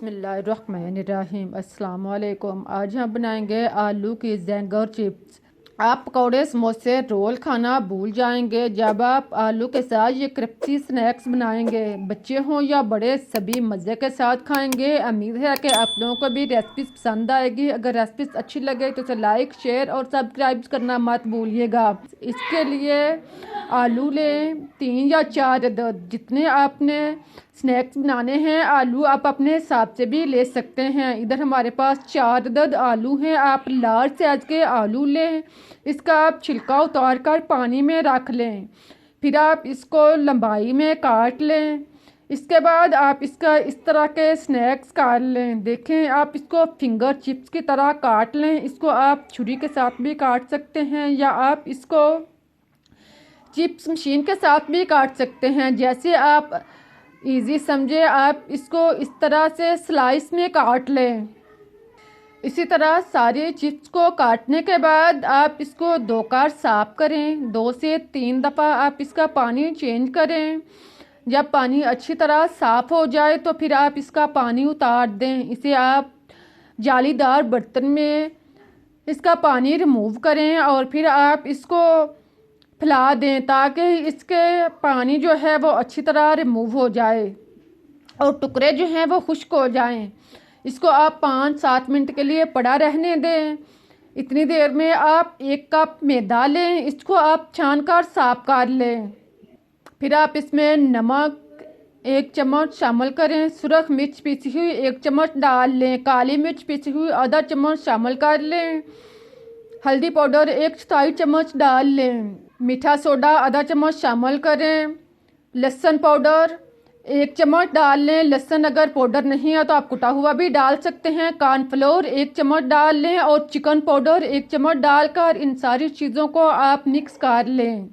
बिस्मिल्लाहिर्रहमानिर्रहीम। अस्सलाम वालेकुम। आज हम बनाएंगे आलू की ज़ैंगर चिप्स। आप पकौड़े समोसे रोल खाना भूल जाएंगे जब आप आलू के साथ ये क्रिस्पी स्नैक्स बनाएंगे। बच्चे हों या बड़े सभी मज़े के साथ खाएंगे। उम्मीद है कि आप लोगों को भी रेसिपी पसंद आएगी। अगर रेसिपी अच्छी लगे तो इसे लाइक शेयर और सब्सक्राइब करना मत भूलिएगा। इसके लिए आलू लें 3 या 4 अदद। जितने आपने स्नैक्स बनाने हैं आलू आप अपने हिसाब से भी ले सकते हैं। इधर हमारे पास 4 अदद आलू हैं। आप लार्ज साइज के आलू लें। इसका आप छिलका उतार कर पानी में रख लें। फिर आप इसको लंबाई में काट लें। इसके बाद आप इसका इस तरह के स्नैक्स काट लें। देखें आप इसको फिंगर चिप्स की तरह काट लें। इसको आप छुरी के साथ भी काट सकते हैं या आप इसको चिप्स मशीन के साथ भी काट सकते हैं। जैसे आप इजी समझे आप इसको इस तरह से स्लाइस में काट लें। इसी तरह सारे चिप्स को काटने के बाद आप इसको 2 बार साफ़ करें। 2 से 3 दफ़ा आप इसका पानी चेंज करें। जब पानी अच्छी तरह साफ़ हो जाए तो फिर आप इसका पानी उतार दें। इसे आप जालीदार बर्तन में इसका पानी रिमूव करें और फिर आप इसको फैला दें ताकि इसके पानी जो है वो अच्छी तरह रिमूव हो जाए और टुकड़े जो हैं वो खुश्क हो जाएं। इसको आप 5-7 मिनट के लिए पड़ा रहने दें। इतनी देर में आप 1 कप मैदा लें। इसको आप छान कर साफ कर लें। फिर आप इसमें नमक 1 चम्मच शामिल करें। सुरख मिर्च पीसी हुई 1 चम्मच डाल लें। काली मिर्च पीसी हुई आधा चम्मच शामिल कर लें। हल्दी पाउडर 1/4 चम्मच डाल लें। मीठा सोडा आधा चम्मच शामिल करें। लहसुन पाउडर 1 चम्मच डाल लें। लहसुन अगर पाउडर नहीं है तो आप कुटा हुआ भी डाल सकते हैं। कॉर्नफ्लोर 1 चम्मच डाल लें और चिकन पाउडर 1 चम्मच डालकर इन सारी चीज़ों को आप मिक्स कर लें।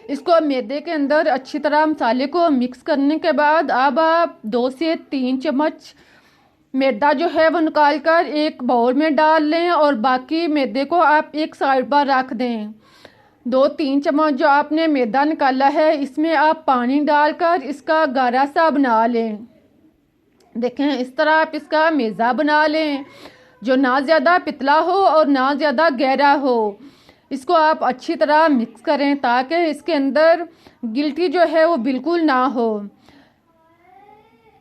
इसको मैदे के अंदर अच्छी तरह मसाले को मिक्स करने के बाद अब आप 2 से 3 चम्मच मैदा जो है वो निकाल कर एक बाउल में डाल लें और बाकी मैदे को आप एक साइड पर रख दें। 2-3 चम्मच जो आपने मैदा निकाला है इसमें आप पानी डालकर इसका गाढ़ा सा बना लें। देखें इस तरह आप इसका मेज़ा बना लें जो ना ज़्यादा पतला हो और ना ज़्यादा गहरा हो। इसको आप अच्छी तरह मिक्स करें ताकि इसके अंदर गिल्टी जो है वो बिल्कुल ना हो।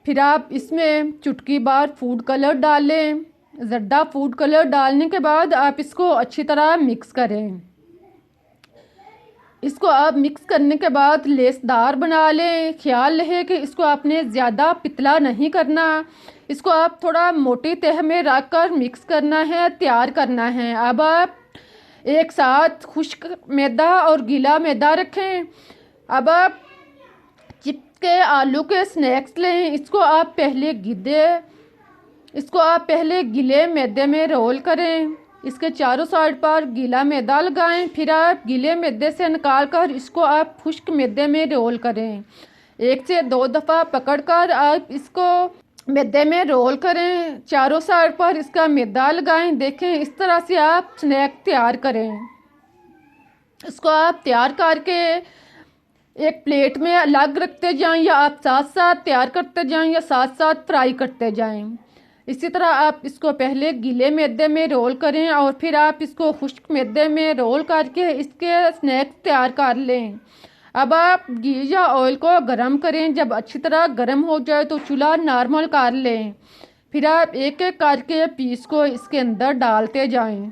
फिर आप इसमें चुटकी भर फूड कलर डालें। ज़र्दा फूड कलर डालने के बाद आप इसको अच्छी तरह मिक्स करें। इसको आप मिक्स करने के बाद लेसदार बना लें। ख्याल रहे कि इसको आपने ज़्यादा पतला नहीं करना। इसको आप थोड़ा मोटी तह में रख कर मिक्स करना है, तैयार करना है। अब आप एक साथ खुश्क मैदा और गीला मैदा रखें। अब आप चिप्स के आलू के स्नैक्स लें। इसको आप पहले गीले मैदे में रोल करें। इसके चारों साइड पर गीला मैदा लगाएं। फिर आप गीले मैदे से निकाल कर इसको आप खुश्क मैदे में रोल करें। 1 से 2 दफ़ा पकड़कर आप इसको मैदे में रोल करें। चारों साइड पर इसका मैदा लगाएं। देखें इस तरह से आप स्नैक तैयार करें। इसको आप तैयार करके एक प्लेट में अलग रखते जाएं या आप साथ साथ तैयार करते जाएं या साथ साथ फ्राई करते जाएं। इसी तरह आप इसको पहले गीले मैदे में रोल करें और फिर आप इसको खुश्क मैदे में रोल करके इसके स्नैक्स तैयार कर लें। अब आप घी या ऑयल को गरम करें। जब अच्छी तरह गरम हो जाए तो चूल्हा नॉर्मल कर लें। फिर आप एक एक करके पीस को इसके अंदर डालते जाएं।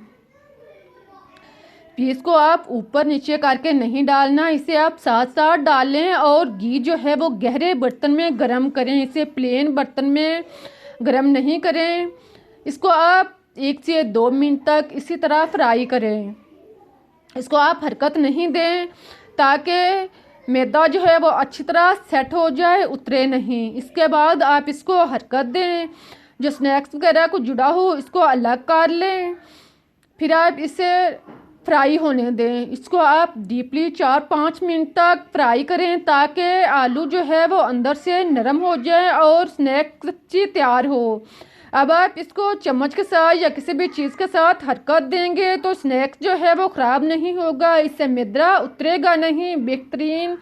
पीस को आप ऊपर नीचे करके नहीं डालना, इसे आप साथ साथ डालें और घी जो है वो गहरे बर्तन में गरम करें। इसे प्लेन बर्तन में गरम नहीं करें। इसको आप 1 से 2 मिनट तक इसी तरह फ्राई करें। इसको आप हरकत नहीं दें ताकि मैदा जो है वो अच्छी तरह सेट हो जाए, उतरे नहीं। इसके बाद आप इसको हरकत दें। जो स्नैक्स वगैरह को जुड़ा हो इसको अलग कर लें। फिर आप इसे फ्राई होने दें। इसको आप डीपली 4-5 मिनट तक फ्राई करें ताकि आलू जो है वो अंदर से नरम हो जाए और स्नैक अच्छी तैयार हो। अब आप इसको चम्मच के साथ या किसी भी चीज़ के साथ हरकत देंगे तो स्नैक्स जो है वो ख़राब नहीं होगा, इससे मैदा उतरेगा नहीं, बेहतरीन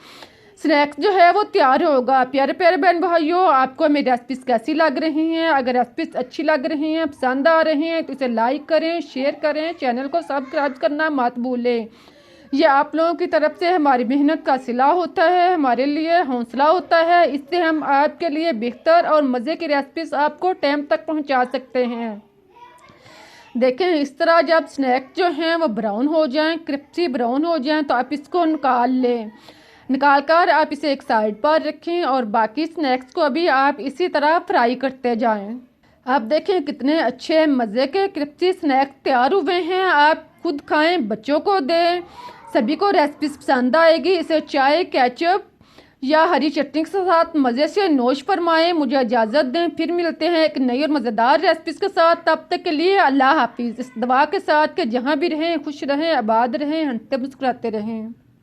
स्नैक्स जो है वो तैयार होगा। प्यारे प्यारे बहन भाइयों, आपको मेरी रेसिपीज़ कैसी लग रही हैं? अगर रेसिपीज़ अच्छी लग रही हैं, पसंद आ रही हैं, तो इसे लाइक करें, शेयर करें, चैनल को सब्सक्राइब करना मत भूलें। ये आप लोगों की तरफ से हमारी मेहनत का सिला होता है, हमारे लिए हौसला होता है। इससे हम आपके लिए बेहतर और मज़े की रेसिपीज़ आपको टाइम तक पहुँचा सकते हैं। देखें, इस तरह जब स्नैक जो हैं वो ब्राउन हो जाएं, क्रिस्पी ब्राउन हो जाएं, तो आप इसको निकाल लें। निकाल कर आप इसे एक साइड पर रखें और बाकी स्नैक्स को अभी आप इसी तरह फ्राई करते जाएं। आप देखें कितने अच्छे मज़े के क्रिस्पी स्नैक्स तैयार हुए हैं। आप खुद खाएं, बच्चों को दें, सभी को रेसिपी पसंद आएगी। इसे चाय, केचप या हरी चटनी के साथ मज़े से नोश फरमाएं। मुझे इजाज़त दें, फिर मिलते हैं एक नई और मज़ेदार रेसिपीज़ के साथ। तब तक के लिए अल्लाह हाफिज़। इस दुआ के साथ कि जहाँ भी रहें खुश रहें, आबाद रहें, हंसते मुस्कुराते रहें।